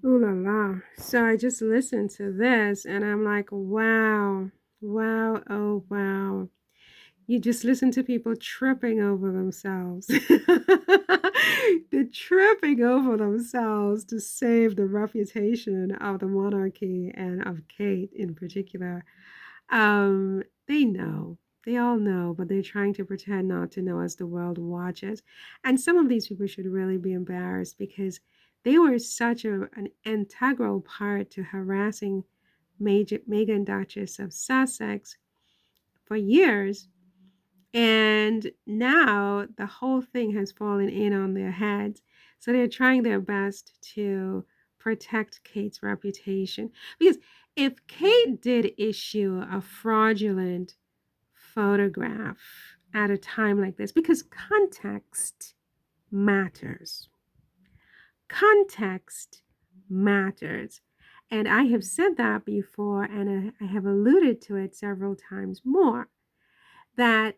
Ooh la la. So I just listened to this and I'm like, wow, wow, oh wow. You just listen to people tripping over themselves. They're tripping over themselves to save the reputation of the monarchy and of Kate in particular. They know. They all know, but they're trying to pretend not to know as the world watches. And some of these people should really be embarrassed because they were such an integral part to harassing Meghan Duchess of Sussex for years. And now the whole thing has fallen in on their heads. So they're trying their best to protect Kate's reputation. Because if Kate did issue a fraudulent photograph at a time like this, because context matters. Context matters. And I have said that before, and I have alluded to it several times more, that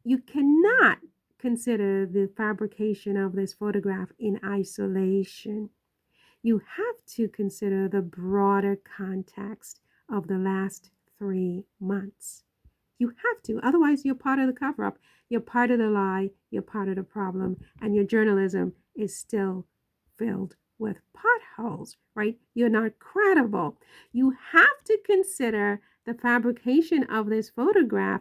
you cannot consider the fabrication of this photograph in isolation. You have to consider the broader context of the last 3 months. You have to. Otherwise, you're part of the cover up. You're part of the lie. You're part of the problem. And your journalism is still filled with potholes, right? You're not credible. You have to consider the fabrication of this photograph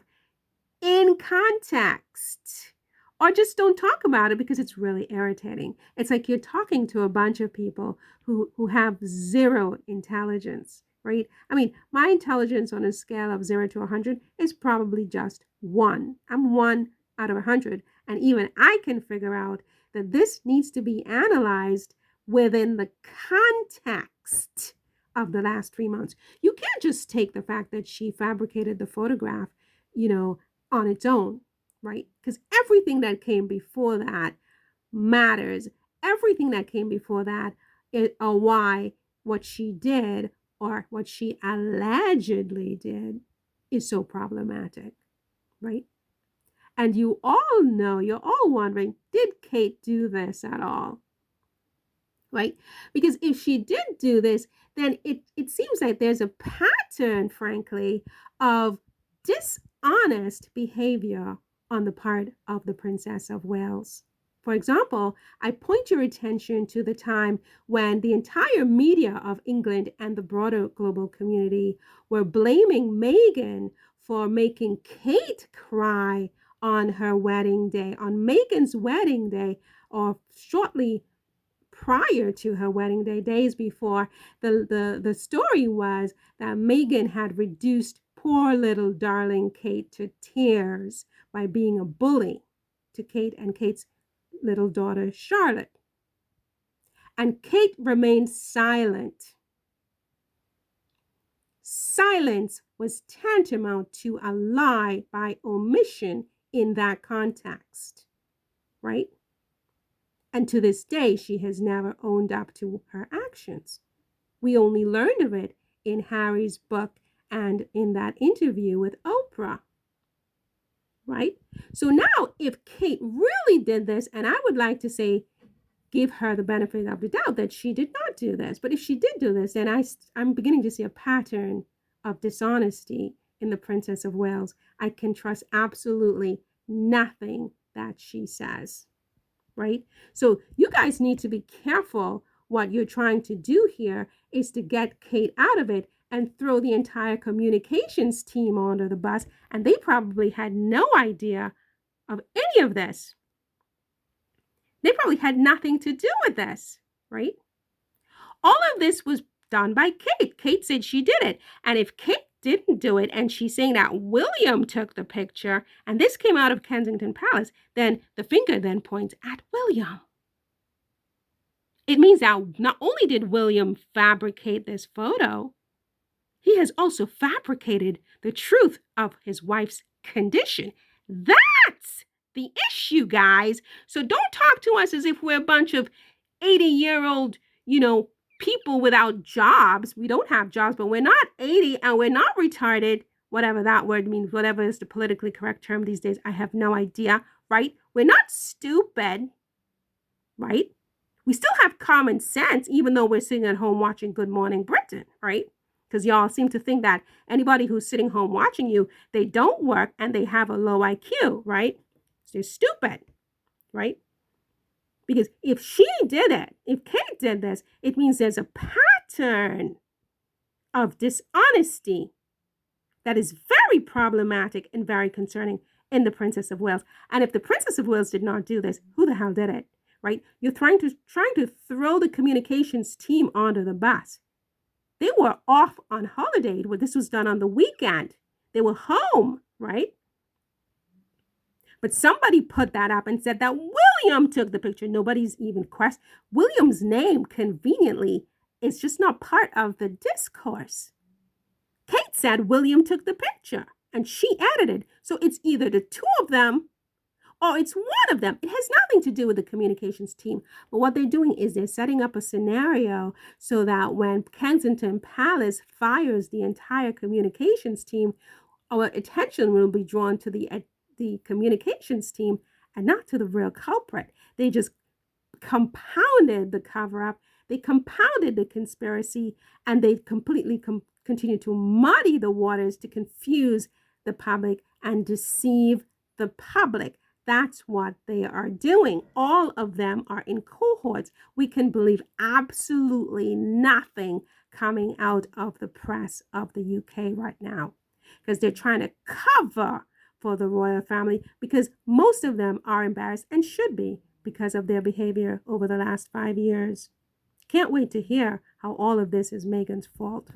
in context. Or just don't talk about it because it's really irritating. It's like you're talking to a bunch of people who have zero intelligence, right? I mean, my intelligence on a scale of 0 to 100 is probably just one. I'm 1 out of 100. And even I can figure out that this needs to be analyzed within the context of the last 3 months. You can't just take the fact that she fabricated the photograph, you know, on its own, right? Because everything that came before that matters. Everything that came before that is why what she did or what she allegedly did is so problematic, right? And you all know, you're all wondering, did Kate do this at all? Right? Because if she did do this, then it seems like there's a pattern, frankly, of dishonest behavior on the part of the Princess of Wales. For example, I point your attention to the time when the entire media of England and the broader global community were blaming Meghan for making Kate cry on her wedding day, on Meghan's wedding day, or shortly prior to her wedding day, days before. The story was that Meghan had reduced poor little darling Kate to tears by being a bully to Kate and Kate's little daughter Charlotte. And Kate remained silent. Silence was tantamount to a lie by omission in that context, right? And to this day, she has never owned up to her actions. We only learned of it in Harry's book and in that interview with Oprah, right? So now, if Kate really did this, and I would like to say, give her the benefit of the doubt that she did not do this, but if she did do this, then I'm beginning to see a pattern of dishonesty in the Princess of Wales. I can trust absolutely nothing that she says, right? So you guys need to be careful. What you're trying to do here is to get Kate out of it and throw the entire communications team under the bus. And they probably had no idea of any of this. They probably had nothing to do with this, right? All of this was done by Kate. Kate said she did it. And if Kate didn't do it and she's saying that William took the picture and this came out of Kensington Palace, then the finger then points at William. It means that not only did William fabricate this photo, he has also fabricated the truth of his wife's condition. That's the issue, guys. So don't talk to us as if we're a bunch of 80-year-old, people without jobs. We don't have jobs, but we're not 80 and we're not retarded, whatever that word means, whatever is the politically correct term these days. I have no idea, right? We're not stupid, right? We still have common sense, even though we're sitting at home watching Good Morning Britain, right? Because y'all seem to think that anybody who's sitting home watching you, they don't work and they have a low IQ, right? So they're stupid, right? Because if she did it, if Kate did this, it means there's a pattern of dishonesty that is very problematic and very concerning in the Princess of Wales. And if the Princess of Wales did not do this, who the hell did it? Right? You're trying to throw the communications team onto the bus. They were off on holiday when this was done on the weekend. They were home, right? But somebody put that up and said that William took the picture. Nobody's even questioned. William's name, conveniently, is just not part of the discourse. Kate said William took the picture and she edited. So it's either the two of them or it's one of them. It has nothing to do with the communications team. But what they're doing is they're setting up a scenario so that when Kensington Palace fires the entire communications team, our attention will be drawn to the communications team and not to the real culprit. They just compounded the cover up, they compounded the conspiracy, and they completely continue to muddy the waters to confuse the public and deceive the public. That's what they are doing. All of them are in cohorts. We can believe absolutely nothing coming out of the press of the UK right now because they're trying to cover for the royal family because most of them are embarrassed and should be because of their behavior over the last 5 years. Can't wait to hear how all of this is Meghan's fault.